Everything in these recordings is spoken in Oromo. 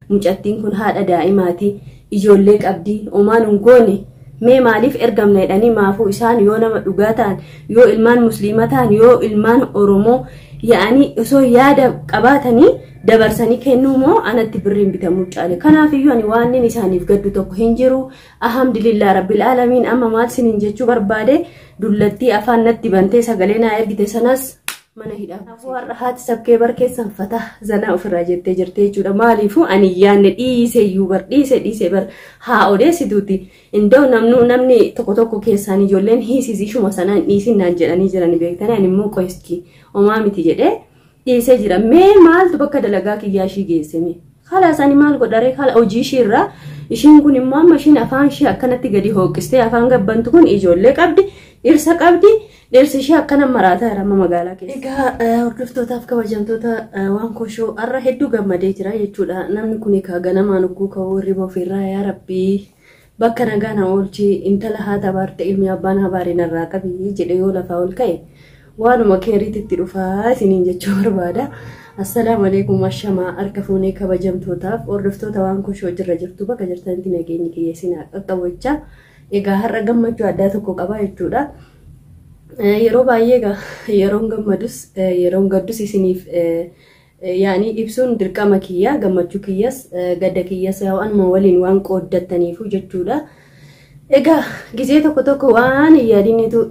mucattiin kun haadha daa'imaati ijoollee qabdi omaan ungoone mee maaliif ergamna jedhanii maafuu isaan yoo nama dhugaa ta'an yoo ilmaan musliima ta'an yoo ilmaan oromoo yaani osoo yaada qabaatanii dabarsanii kennuu moo anatti birriin bitamuu caale kanaaf iyyuu ani waan inni isaaniif gaddu tokko hin jiru alhamdulillah rabbil alamin amma maal sinin jechuu barbaade dullattii afaan natti bantee sagalee naa ergite sanas mana hidhaa warra haati sabkee barkeessan fata zana ofirraa jettee jirtee jechuudha maaliifuu ani yaanne dhiiseyyuu bar dhiise bar haa odeessituuti indoo namni tokko keessaan ijoolleen hiisisishuma sanaan dhiisinnaan jedhanii jirani beektanii ani immoo qoyski omaa miti jedhee dhiisee jira mee maaltu bakka dalagaa kiyyaa ishii geesseme khalaasani maal godhare khala hojii ishiirraa ishiin kun immoo amma ishiin afaan ishii akkanatti gadi hooqistee afaan gabbantu kun ijoollee qabdi dhirsa qabdi dhirsi ishii akkana maraataa irama magaalaa keessa egaa hordoftootaaf kabajamtoota wankoon shoo arra hedduu gammadee jira jechuudha namni kun egaa ganamaan ugguu ka'uu hirriba ofirraa yaa rabbii bakka nagaa na oolchi intala haata baarte ilmi abbaan habaariin irraa qabii jedhe yoo lafaa ol ka'e waanuma keeriititti dhufaa isiniin jechuu barbaada assalamu alaikum ashama arka fuunee kabajamtootaaf hordoftoota wankoon shoo jirra jirtu bakka jirtanitti nageenyi kiyyeessinaa qaqqabachaa egaa har'a gammachuu addaa tokko qaba jechuudha yeroo baay'ee yeroon gammadus yeroon gaddus isiniif yaani ibsuun dirqama kiyya gammachuu kiyyas gadda kiyyas waanuma waliin waan qooddataniifu jechuudha egaa gizee tokko waan yaadinitu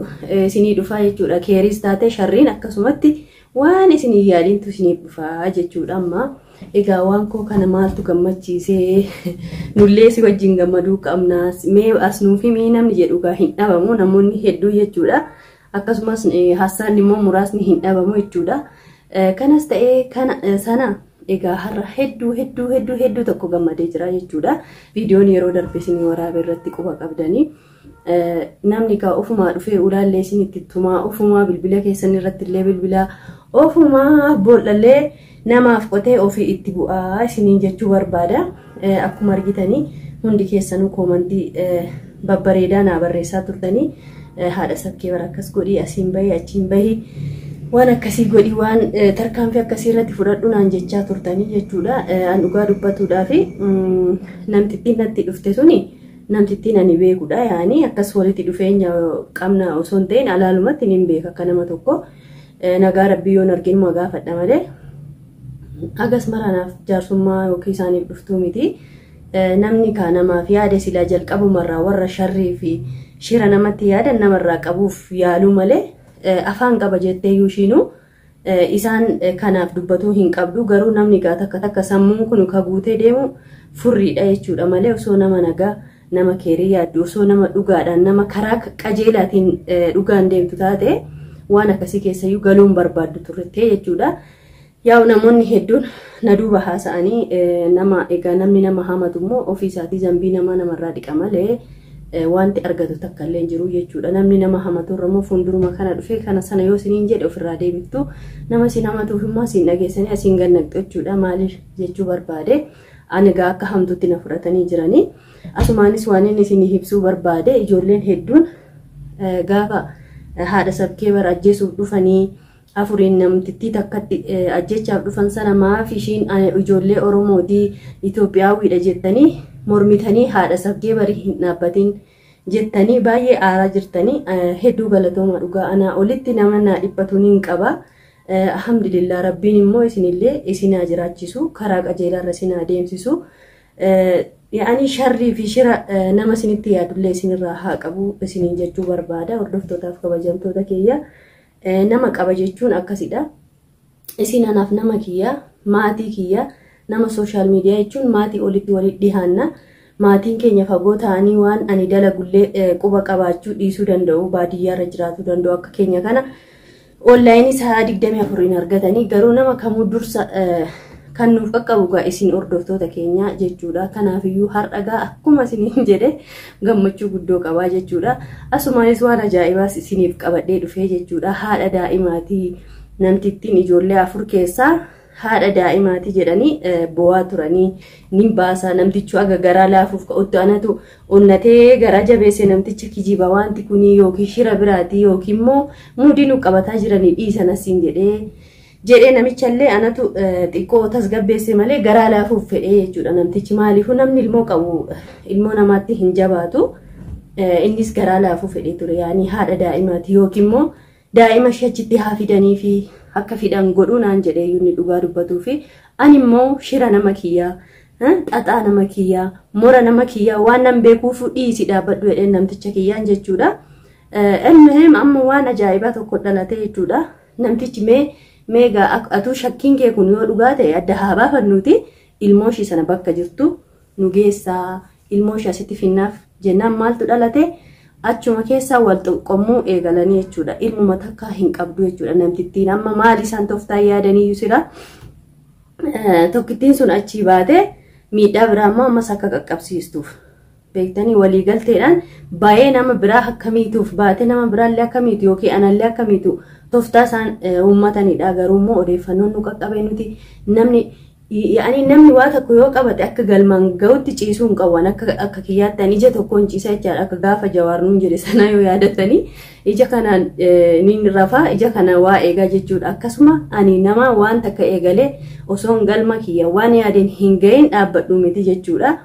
isinii dhufaa jechuudha keeris taate sharriin akkasumatti waan isinii yaadintu isinii dhufaa jechuudha amma egaa waan koo kana maaltu gammachiisee nullee si wajjin gammaduu qabna mee asnuufi mee namni jedhugaa hin dhabamu namoonni hedduu jechuudha akkasumas hassaan immoo muraasni hin dhabamu jechuudha kanas ta'ee kana sana egaa har'a hedduu tokko gammadee jira jechuudha viidiyoon yeroo darbe isinii waraabee irratti quba qabdanii namni ka ofumaa dhufee ulaallee isinitti tumaa ofumaa bilbila keessan irratti illee bilbila ofumaa boollallee namaaf qotee ofii itti bu'aa isiniin jechuu barbaada akkuma argitanii hundi keessanuu koomantii babbareedaa naa barreessaa turtanii haadha sabkee barakkas godhii asiin bahii achiin bahii waan akkasii godhii waan tarkaanfii akkasii irratti fudhadhu naan jechaa turtanii jechuudha an dhugaa dubbatuudhaa fi namtittiin natti dhufte suni namtittiin ani beekudha yaani akkas walitti dhufeenya qabna osoo hin ta'in alaalumatti nin beeka akka nama tokko nagaa rabbii yoon arginu gaafadha malee agas maranaaf jaarsummaa yookiin isaaniif dhuftuu miti namni kaa namaaf yaade silaa jalqabumarraa warra sharrii fi shira namatti yaadan namarraa qabuuf yaaluu malee afaan qaba jettee yuushiinu isaan kanaaf dubbatuu hin qabdu garuu namni gaa takka sammuun kun ka guutee deemu furriidha jechuudha malee osoo nama nagaa nama keerii yaaddu osoo nama dhugaadhaan nama karaa qajeelaatiin dhugaan deemtu taate waan akkasii keessayyuu galuun barbaaddu turte jechuudha yaa'u namoonni hedduun na duuba haasa'anii nama egaa namni nama hamatu immoo ofii isaatii zambii namarraa dhiqa malee wanti argatu takka illee jiru jechuudha namni nama hamatu irra immoo fuulduruma kana dhufee kana sana yoo isiniin jedhe ofirraa deebiftu nama isin hamatuuf immoo isin dhageessanii asiin gannaqxu jechuudha maaliif jechuu barbaade ani egaa akka hamtutti na fudhatanii jiranii asumaanis waan inni isiniif ibsuu barbaade ijoolleen hedduun gaafa haadha sabkee bara ajjeesuuf dhufanii afuriin namtittii takkatti ajjechaaf dhufan sana maaf ishiin ijoollee Oromootii Itoophiyaawwiidha jettanii mormitanii haadha sabkee barii hin dhaabbatin jettanii baay'ee aaraa jirtanii hedduu galatooma dhugaa anaa olitti nama naa dhibbatuun hin qaba alhamdulillah rabbiin immoo isinillee isinaa jiraachisu karaa qajeelaarra isinaa deemsisu yaani sharrii fi shira nama isinitti yaadullee isinirraa haa qabu isiniin jechuu barbaada hordoftootaaf kabajamtoota kiyya nama qaba jechuun akkasidha isin anaaf nama kiyya maatii kiyya nama social media jechuun maatii olitti walitti dhihaanna maatiin keenya fagoo ta'anii waan ani dalagullee quba qabaachuu dhiisuu danda'u baadiyyaarra jiraatu danda'u akka keenya kana online isaa 24 argatanii garuu nama kamuu dursa kan nuuf qaqqabu gaa isin hordoftoota keenya jechuudha kanaaf iyyuu har'agaa akkuma isiniin jedhe gammachuu guddoo qabaa jechuudha asumaanis waan ajaa'ibaas isiniif qabadhee dhufee jechuudha haadha daa'imaatii namtittiin ijoollee 4 keessaa haadha daa'imaatii jedhanii bo'aa turanii nin baasaa namtichu aga garaa laafuuf ka'utti anatu onnatee garaa jabeesse namticha kijiba wanti kuni yookiin shira biraatii yookiin immoo muudii nu qabataa jiranii dhiisan asiin jedhee jedhee namichallee anatu xiqqoo tasgabbeesse malee garaa laafuuf fedhee jechuudha namtichi maaliifuu namni ilmoo qabu ilmoo namaatti hin jabaatu innis garaa laafuuf fedhee ture yaani haadha daa'imaati yookiin immoo daa'ima ishee achitti haa fidanii fi akka fidan godhuu naan jedhee inni dhugaa dubbatuu fi ani immoo shira nama kiyyaa xaxaa nama kiyyaa mora nama kiyyaa waan nan beekuuf dhiisi dhaabbadhu jedhee namticha kiyyaan jechuudha. Ilmeen amma waan ajaa'ibaa tokko dhalate jechuudha namtichi meegaa atuu shakkiin kee kun yoo dhugaa ta'e adda haa baafannuuti ilmoo ishii sana bakka jirtu nu geessaa ilmoo ishii asitti finnaaf jennaan maaltu dhalate achuma keessaa wal qommuu eegalanii jechuudha ilmuma takka hin qabdu jechuudha namtittiin amma maal isaan toftaa yaadanii yusira tokkittiin sun achii baate miidhaa biraa immoo ammas akka qaqqabsiistuuf beektanii walii galteedhaan baay'ee nama biraa akkamiituuf baate nama biraallee akkamiitu yookiin anallee akkamiitu toftaa isaan uummatanidha garuu immoo odeeffannoon nu qaqqabee nuti namni waa tokko yoo qabate akka galmaan ga'utti ciisuu hin qaban akka kiyyaattan ija tokkoon ciisa jechaadha akka gaafa jawaarnuun jedhe sana yoo yaadatanii ija kanaan ni rafaa ija kana waa eegaa jechuudha akkasuma ani nama waan takka eegalee osoo galma kiyya waan yaadeen hin ga'in dhaabbadhu miti jechuudha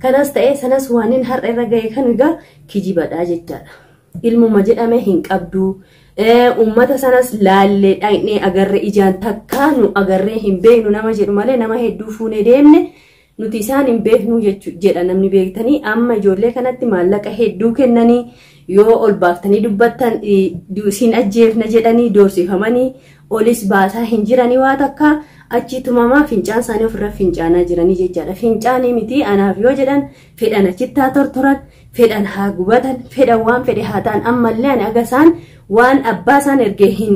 kanas ta'ee sanas waanin har'a irra ga'e kan egaa kijibadha jechaadha ilmuma jedhame hin qabdu ummata sanas laallee dhaqnee agarree ijaan takkaa nu agarree hin beeknu nama jedhu malee nama hedduu fuunee deemne nuti isaan hin beeknu jedha namni beektanii amma ijoollee kanatti maallaqa hedduu kennanii yoo ol baaftanii dubbattan isin ajjeefna jedhanii doorsifamanii olis baasaa hin jiranii waa takka achi tumamaa fincaan isaanii ofirra fincaanaa jiranii jechaadha fincaanii miti anaaf yoo jedhan fedhan achitti haa tortoran fedhan haa gubatan fedhan waan fedhe haa ta'an ammallee ani agasaan waan abbaa isaan ergee hin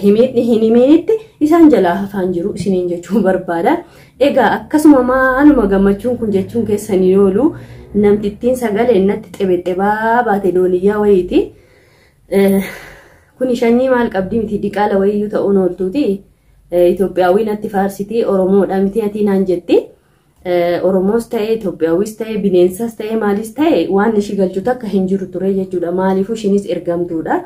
himiinitti isaan jalaa hafaan jiru isiniin jechuun barbaada egaa akkasuma maaluma gammachuun kun jechuun keessanii oolu namtittiin sagalee natti xebexebaa baate dooniyyaa wayiiti kun shanyii maal qabdi miti diqaala wayiyyuu ta'uun ooltuuti Itoophiyaawii natti faarsiti Oromoodha miti ati naan jetti Oromoos ta'e Itoophiyaawis ta'e bineensas ta'e maalis ta'e waan ishii galchu takka hin jiru ture jechuudha maaliifuu ishinis ergamtuudha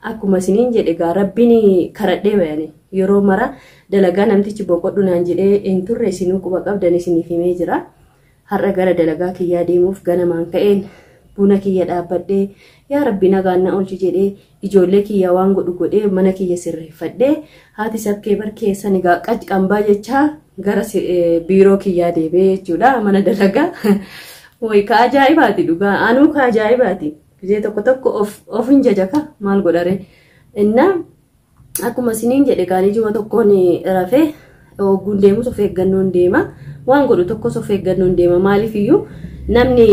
akkuma isiniin jedhe gaa rabbiin karadhee bayane yeroo mara dalagaa namtichi boqodhu naan jedhee hin turre isinuu quba qabdan isiniif himee jira har'a gara dalagaa kiyyaa deemuuf ganamaan ka'een buna kiyya dhaabbadhee yaa rabbi nagaan na oolchi jedhee ijoollee kiyya waan godhu godhee mana kiyya sirreeffadhee haati sabkee barkeessan egaa qaccambaa jechaa gara biiroo kiyyaa deebee jechuudha mana dalagaa way ka ajaa'ibaati dhugaa anuu ka ajaa'ibaati gisee tokko of hin jajaka maal godhare inna akkuma isiniin jedhe gaanii juma tokkoon rafee ogguun deemus of eeggannoon deema waan godhu tokkos of eeggannoon deema maaliif iyyuu namni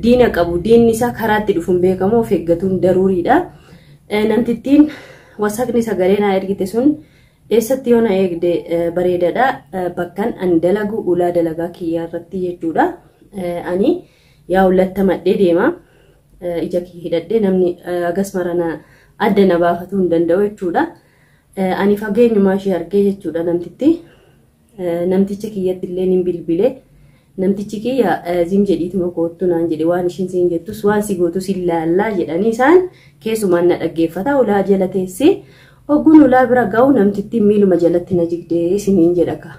diina qabu diinni isaa karaatti dhufuun beekamu of eeggatuun daruuriidha namtittiin wasaqni sagalee naa ergite sun eessatti yoo na eegde bareedadha bakkan ani dalagu ulaa dalagaa kiyyaa irratti jechuudha ani yaa ullatta madhee deema ija kiyya hidhadhee namni agas marana adda na baafatuu hin danda'u jechuudha ani fageenyumaa ishee argee jechuudha namticha kiyyatti illee hin bilbile namtichi kiyya zim jedhiituma koottu naan jedhe waan ishiin siin jettus waan si gootus ilaallaa jedhanii isaan keessumaan na dhaggeeffata ulaa jala teessee ogguun ulaa bira ga'u namtittiin miiluma jalatti na jigdee isiniin jedhaka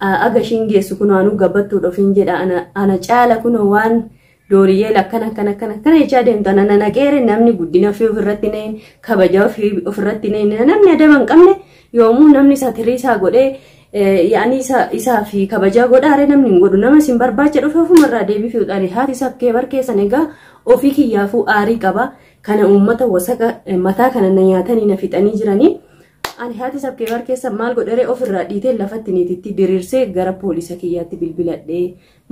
aga ishiin geessu kun waanuu gabbattuudha ofiin jedha ana caala kun waan dooriyyee akkana jechaa deemtu ana naqeere namni guddina ofii ofirratti neen kabajaa ofirratti neen namni adaba hin qabne yoomuu namni satirii isaa godhee yaani isaa fi kabajaa godhaare namni hin godhu nama sin barbaacha dhufe ofumarraa deebifuudhaan haati sabkee barkeessan egaa ofii kiyyaafuu aarii qaba kana uummata wasaqa mataa kana na nyaatanii na fixanii jiranii ani haati sabkee barkeessan maal godharee ofirraa dhiitee lafatti niititti diriirsee gara poolisa kiyyaatti bilbiladhee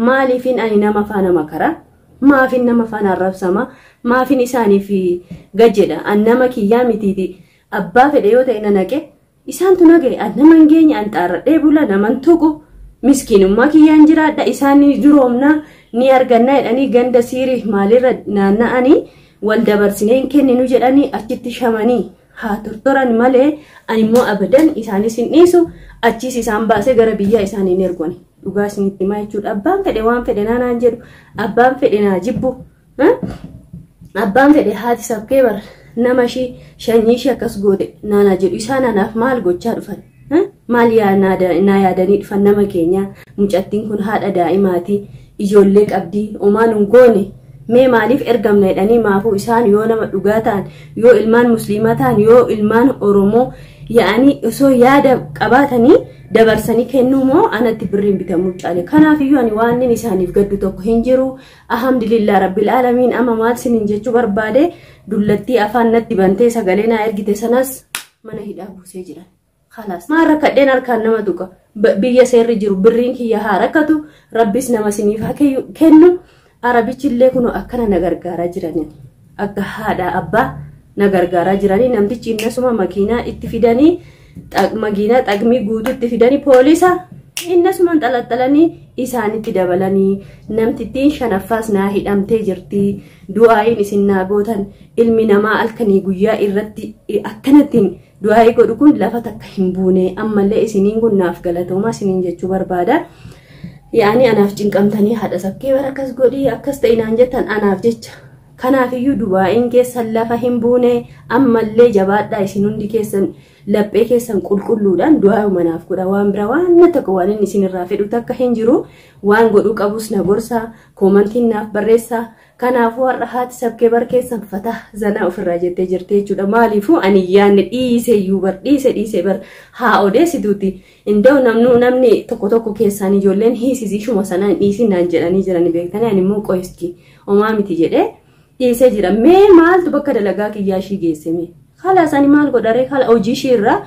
maaliifin ani nama faana makara maafin nama faana arrabsama maafin isaaniif gajjedha an nama kiyyaa mitiiti abbaa fedhe yoo ta'e na naqe isaantu nagee nama hin geenye an xaarradhee bula naman tuqu miskiinummaa kiyyaan jiraadha isaanii duroomna ni arganna jedhanii ganda siirii maalirra naanna'anii wal dabarsinee hin kenninu jedhanii achitti shamanii haa tortoran malee ani immoo abadan isaanis hin dhiisu achiis isaan baasee gara biyyaa isaanii hin ergani dhugaa isinitti himaa jechuudha abbaan fedhe waan fedhe naanaan jedhu abbaan fedhe naa jibbu abbaan fedhe haati sabkee bara nama shanyii akkas goote naana jedhu isaan anaaf maal gochaa dhufan maal naa yaadanii dhufan nama keenya mucattiin kun haadha daa'imaati ijoollee qabdi omaan hungoone mee maaliif ergamna jedhanii maafuu isaan yoo nama dhugaa ta'an yoo ilmaan musliimaa ta'an yoo ilmaan oromoo yaani osoo yaada qabaatanii dabarsanii kennuu moo anatti birriin bitamuu caale kanaaf iyyuu ani waan inni isaaniif gaddu tokko hin jiru alhamdulillah rabbil alamin amma maal sinin jechuu barbaade dullattii afaan natti bantee sagalee naa ergite sanas mana hidhaa buusee jiran خلاص ما ركدين أركان نما دوكا بيا سير جرو برين كي يهاركتو ربيس نما سنيف هكي كنو عربي تشيلي كنو أكنا نغرغارا جرانين أكا هادا أبا نغرغارا جرانين نمتي تشينا سما مكينة اتفيداني مكينة أغمي قودو اتفيداني بوليسا إننا سما انتلتلاني إساني تدبلاني نمتي تين شنفاس ناهي أمتي جرتي دعاين إسنا قوتان علمي نما ألكني قويا إرتي أكنتين du'aayi godhu kun lafa takka hin buune ammallee isiniin kun naaf galatooma isiniin jechuu barbaada yaani anaaf cinqamtanii haadha sakkee barakas godhi akkas ta'inaan jettan anaaf jecha kanaaf iyyuu du'aayin keessan lafa hin buune ammallee jabaadhaa isin hundi keessan laphee keessan qulqulluudhaan du'aayu manaaf godha waan bira waan tokko waan inni isinirraa fedhu takka hin jiru waan godhu qabus na gorsa koomantiin naaf barreessa kanaafuu har'a haati sakkee barkeessan fata zana ofirraa jettee jirte jechuudha maaliifuu ani yaanne dhiise iyyuu bar dhiise bar haa odeessituuti indoo namni tokko keessaan ijoolleen hiisisiishuma sanaan dhiisinaan jedhanii jiranii beektanii ani immoo qoyski omaa miti jedhee dhiisee jira mee maaltu bakka dalagaa kiyyaa ishii geessime khalaas ani maal godharee khala hojii ishii irraa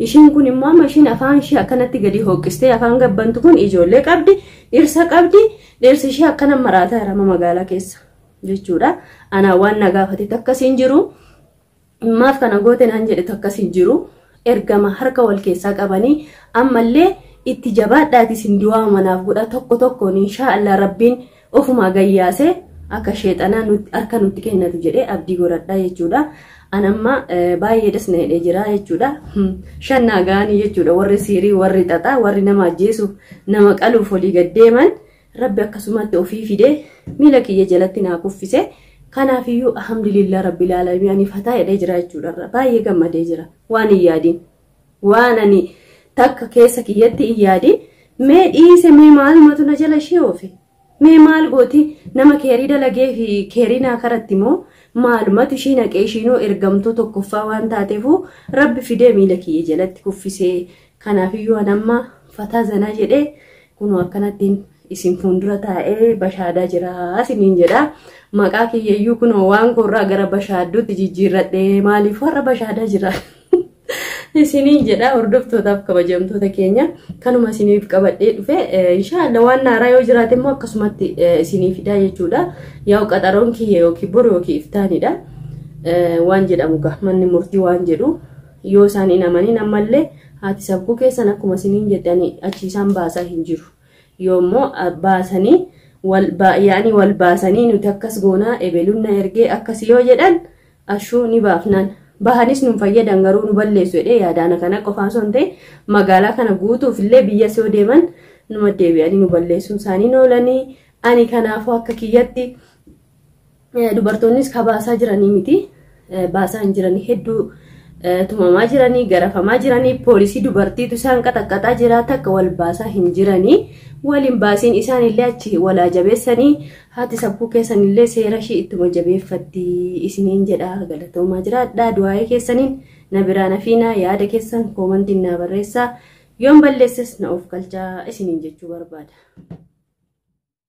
ishiin kun immoo amma ishiin afaan ishii akkanatti gadi hooqistee afaan gabbantu kun ijoollee qabdi dhirsa qabdi dhirsi ishii akkana maraataa irama magaalaa keessa jechuudha ana waan nagaafate takkasiin jiru maaf kana goote naan jedhe takkasiin jiru ergama harka wal keessaa qabanii ammallee itti jabaadhaati sin du'aa manaaf godha tokkoon inshaa'Allah rabbiin ofuma gayyaase akka sheexanaa nutti harka nutti kennatu jedhe abdii godhadha jechuudha anamma baay'ee dasna hidhee jira jechuudha shannaa gaanii jechuudha warri siirii warri xaxaa warri nama ajjeesuuf nama qaluuf olii gaddeeman rabbi akkasumatti ofii fide miila kiyya jalatti naa kuffise kanaaf iyyuu alhamdulillah rabbil alamin ani fataa hidhee jira jechuudha baay'ee gammadee jira waan hin yaadin waan ani takka keessa kiyyatti hin yaadin mee dhiise mee maalumatu na jala ishee oofe mee maal gooti nama keerii dalagee fi keerii naa karatti moo maalumatu ishii naqee ishiinoo ergamtuu tokkoffaa waan taateefu rabbi fidee miila kiyya jalatti kuffise kanaaf iyyuu anamma fataa zanaa jedhee kunoo akkanattiin isin fuundura taa'ee bashaadaa jira isiniin jedha maqaa kiyyayyuu kunoo waan korraa gara bashaadduutti jijjiirradhee maaliif warra bashaadaa jira isiniin jedha hordoftootaaf kabajamtoota keenya kanuma isiniif qabadhee dhufe inshaAllah waan naaraa yoo jiraate immoo akkasumatti isiniif fidaa jechuudha yaa qaxaroon kiyya yookiin boru yookiin iftaanidha waan jedhamu manni murtii waan jedhu yoo isaan hin amanin ammallee haati sakkuu keessan akkuma isiniin jedhanii achiisaan baasaa hin jiru yoommoo baasanii wal baasanii nuti akkas goonaa ebeluunna ergee akkas yoo jedhan ashuu ni baafnaan bahanis nu fayyadan garuu nu balleessu jedhee yaadana kana qofaan son ta'e magaalaa kana guutuuf illee biyya soo deeman numa deebi'anii nu balleessuun isaanii noolanii ani kanaafuu akka kiyyatti dubartoonnis kabaasaa jiranii miti baasaa hin jiranii hedduu tumamaa jiranii garafamaa jiranii poolisii dubartiitu isaan qaxaqaxaa jira takka wal baasaa hin jiranii waliin baasiin isaan illee achi walaa jabeessanii haati sakkuu keessan illee seera ishii ittuma jabeeffatti isiniin jedha galatoomaa jiraadhaa du'aa'ee keessaniin na biraan hafiinaa yaada keessan koomantiin naa barreessaa yoon balleesses na of galchaa isiniin jechuu barbaada.